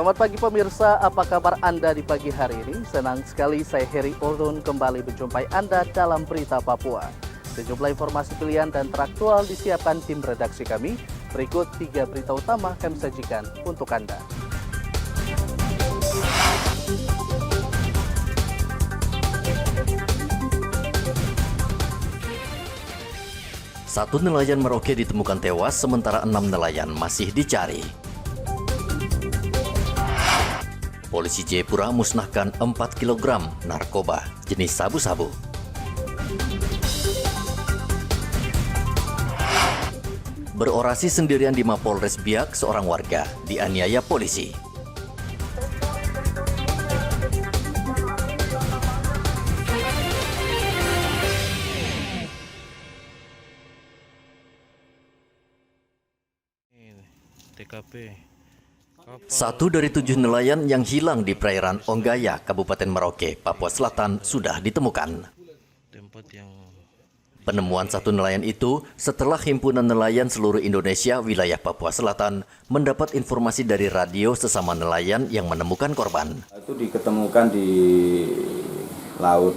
Selamat pagi pemirsa, apa kabar Anda di pagi hari ini? Senang sekali saya Heri Orun kembali menjumpai Anda dalam Berita Papua. Sejumlah informasi pilihan dan teraktual disiapkan tim redaksi kami. Berikut 3 berita utama kami sajikan untuk Anda. Satu nelayan Merauke ditemukan tewas, sementara 6 nelayan masih dicari. Polisi Jayapura musnahkan 4 kg narkoba jenis sabu-sabu. Berorasi sendirian di Mapolres Biak, seorang warga dianiaya polisi. TKP. Satu dari 7 nelayan yang hilang di perairan Onggaya, Kabupaten Merauke, Papua Selatan sudah ditemukan. Tempat yang Penemuan satu nelayan itu setelah Himpunan Nelayan Seluruh Indonesia wilayah Papua Selatan mendapat informasi dari radio sesama nelayan yang menemukan korban. Itu diketemukan di laut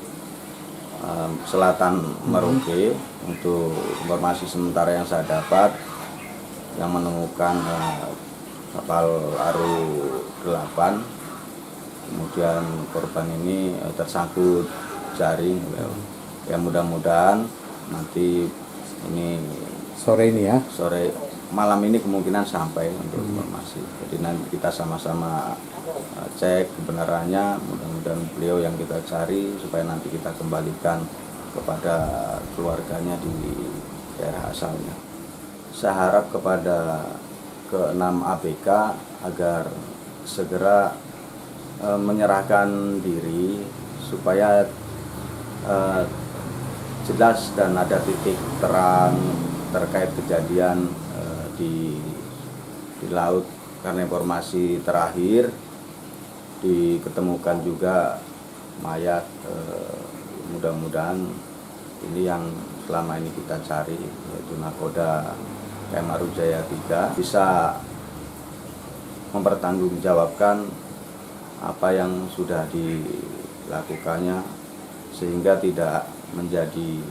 selatan Merauke. Untuk informasi sementara yang saya dapat, yang menemukan kapal Aru 8, kemudian korban ini tersangkut jaring. Ya mudah-mudahan nanti ini sore ini ya, sore malam ini kemungkinan sampai untuk informasi. Jadi nanti kita sama-sama cek kebenarannya, mudah-mudahan beliau yang kita cari supaya nanti kita kembalikan kepada keluarganya di daerah asalnya. Saya harap kepada ke-6 ABK agar segera menyerahkan diri supaya jelas dan ada titik terang terkait kejadian di laut, karena informasi terakhir diketemukan juga mayat. Mudah-mudahan ini yang selama ini kita cari, yaitu nakoda KM Aru Jaya 3, bisa mempertanggungjawabkan apa yang sudah dilakukannya sehingga tidak menjadi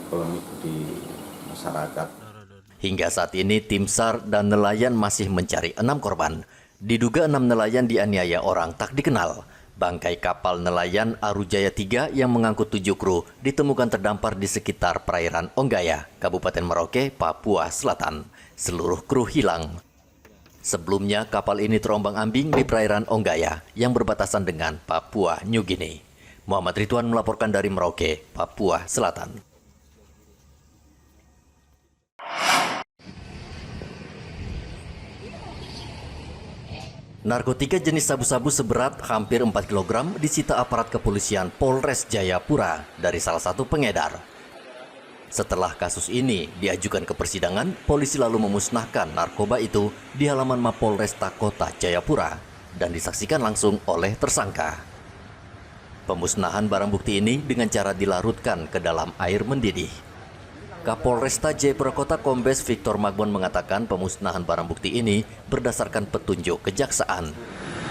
polemik di masyarakat. Hingga saat ini tim SAR dan nelayan masih mencari 6 korban. Diduga 6 nelayan dianiaya orang tak dikenal. Bangkai kapal nelayan Aru Jaya 3 yang mengangkut 7 kru ditemukan terdampar di sekitar perairan Onggaya, Kabupaten Merauke, Papua Selatan. Seluruh kru hilang. Sebelumnya kapal ini terombang-ambing di perairan Onggaya yang berbatasan dengan Papua New Guinea. Muhammad Ridwan melaporkan dari Merauke, Papua Selatan. Narkotika jenis sabu-sabu seberat hampir 4 kg disita aparat kepolisian Polres Jayapura dari salah satu pengedar. Setelah kasus ini diajukan ke persidangan, polisi lalu memusnahkan narkoba itu di halaman Mapolresta Kota Jayapura dan disaksikan langsung oleh tersangka. Pemusnahan barang bukti ini dengan cara dilarutkan ke dalam air mendidih. Kapolresta Jayapura Kota Kombes Victor Magbon mengatakan pemusnahan barang bukti ini berdasarkan petunjuk kejaksaan.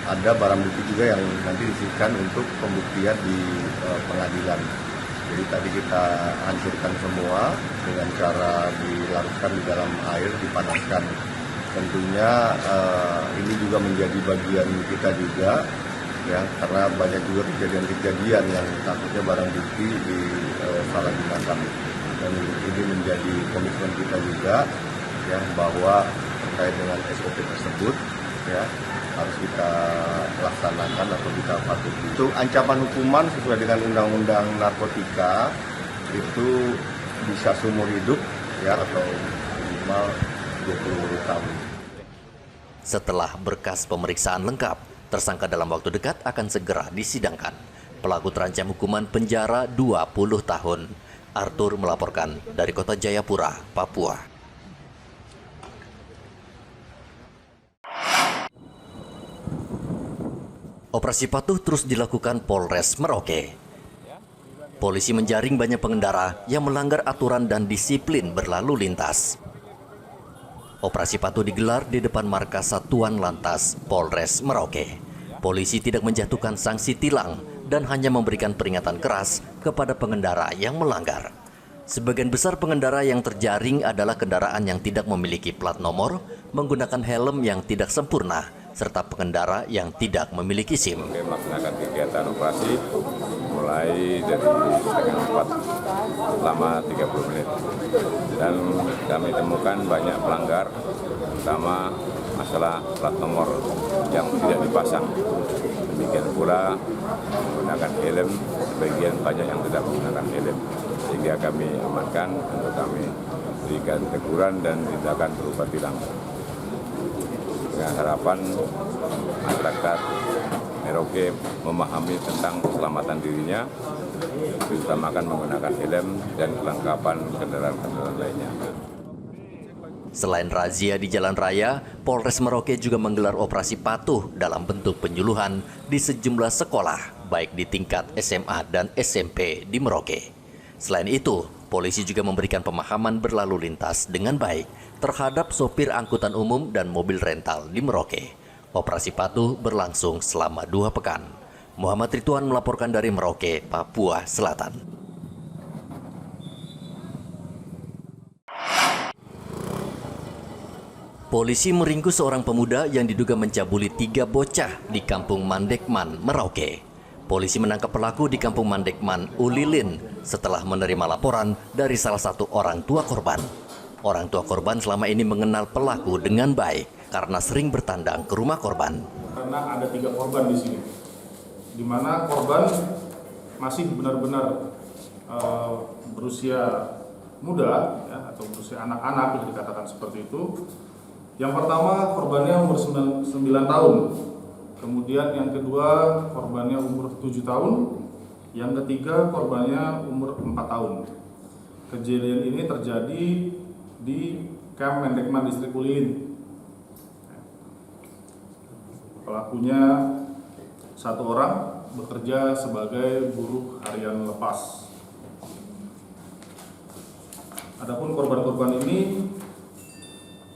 Ada barang bukti juga yang nanti disisikan untuk pembuktian di pengadilan. Jadi tadi kita hancurkan semua dengan cara dilarutkan di dalam air, dipanaskan. Tentunya ini juga menjadi bagian kita juga, ya, karena banyak juga kejadian-kejadian yang takutnya barang bukti disalahgunakan. Dan ini menjadi komitmen kita juga, ya, bahwa terkait dengan SOP tersebut, ya, harus kita laksanakan atau kita patuhi. Untuk ancaman hukuman sesuai dengan Undang-Undang Narkotika itu bisa seumur hidup, ya, atau minimal 20 tahun. Setelah berkas pemeriksaan lengkap, tersangka dalam waktu dekat akan segera disidangkan. Pelaku terancam hukuman penjara 20 tahun. Arthur melaporkan dari Kota Jayapura, Papua. Operasi patuh terus dilakukan Polres Merauke. Polisi menjaring banyak pengendara yang melanggar aturan dan disiplin berlalu lintas. Operasi Patuh digelar di depan markas Satuan Lantas Polres Merauke. Polisi tidak menjatuhkan sanksi tilang dan hanya memberikan peringatan keras kepada pengendara yang melanggar. Sebagian besar pengendara yang terjaring adalah kendaraan yang tidak memiliki plat nomor, menggunakan helm yang tidak sempurna, serta pengendara yang tidak memiliki SIM. Melaksanakan kegiatan operasi mulai dari setengah 4 selama 30 menit. Dan kami temukan banyak pelanggar, terutama masalah plat nomor yang tidak dipasang. Demikian pula menggunakan helm, sebagian banyak yang tidak menggunakan helm. Sehingga kami amankan untuk kami berikan teguran dan tindakan berupa tilang. Dengan harapan masyarakat Merauke memahami tentang keselamatan dirinya, diutamakan menggunakan helm dan kelengkapan kendaraan-kendaraan lainnya. Selain razia di jalan raya, Polres Merauke juga menggelar operasi patuh dalam bentuk penyuluhan di sejumlah sekolah, baik di tingkat SMA dan SMP di Merauke. Selain itu, polisi juga memberikan pemahaman berlalu lintas dengan baik terhadap sopir angkutan umum dan mobil rental di Merauke. Operasi patuh berlangsung selama 2 pekan. Muhammad Ridwan melaporkan dari Merauke, Papua Selatan. Polisi meringkus seorang pemuda yang diduga mencabuli 3 bocah di Kampung Mandekman, Merauke. Polisi menangkap pelaku di Kampung Mandekman, Ulilin, setelah menerima laporan dari salah satu orang tua korban. Orang tua korban selama ini mengenal pelaku dengan baik karena sering bertandang ke rumah korban. Karena ada 3 korban di sini, di mana korban masih benar-benar berusia muda, ya, atau berusia anak-anak, bisa dikatakan seperti itu. Yang pertama korbannya umur 9 tahun, kemudian yang kedua korbannya umur 7 tahun, yang ketiga korbannya umur 4 tahun. Kejadian ini terjadi di Kamp Mandekman Distrik Ulilin. Pelakunya 1 orang bekerja sebagai buruh harian lepas. Adapun korban-korban ini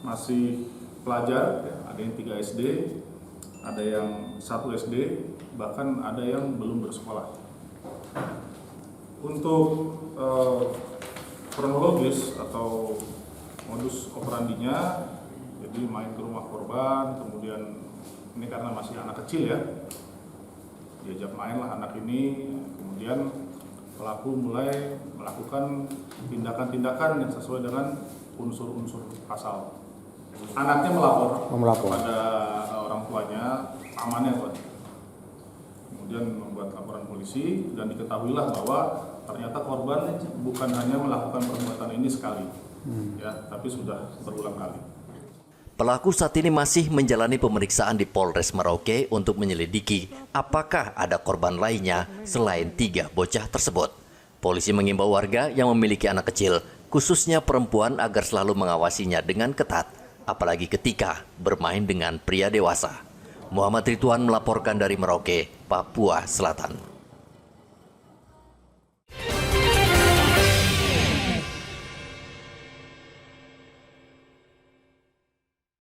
masih pelajar, ya, ada yang 3 SD, ada yang 1 SD, bahkan ada yang belum bersekolah. Untuk kronologis atau modus operandinya, jadi main ke rumah korban, kemudian ini karena masih anak kecil ya, diajak main lah anak ini, kemudian pelaku mulai melakukan tindakan-tindakan yang sesuai dengan unsur-unsur pasal. Anaknya melapor kepada orang tuanya, pamannya Pak. Kemudian membuat laporan polisi dan diketahuilah bahwa ternyata korban bukan hanya melakukan perbuatan ini sekali, ya, tapi sudah berulang kali. Pelaku saat ini masih menjalani pemeriksaan di Polres Merauke untuk menyelidiki apakah ada korban lainnya selain 3 bocah tersebut. Polisi mengimbau warga yang memiliki anak kecil, khususnya perempuan, agar selalu mengawasinya dengan ketat, apalagi ketika bermain dengan pria dewasa. Muhammad Ridwan melaporkan dari Merauke, Papua Selatan.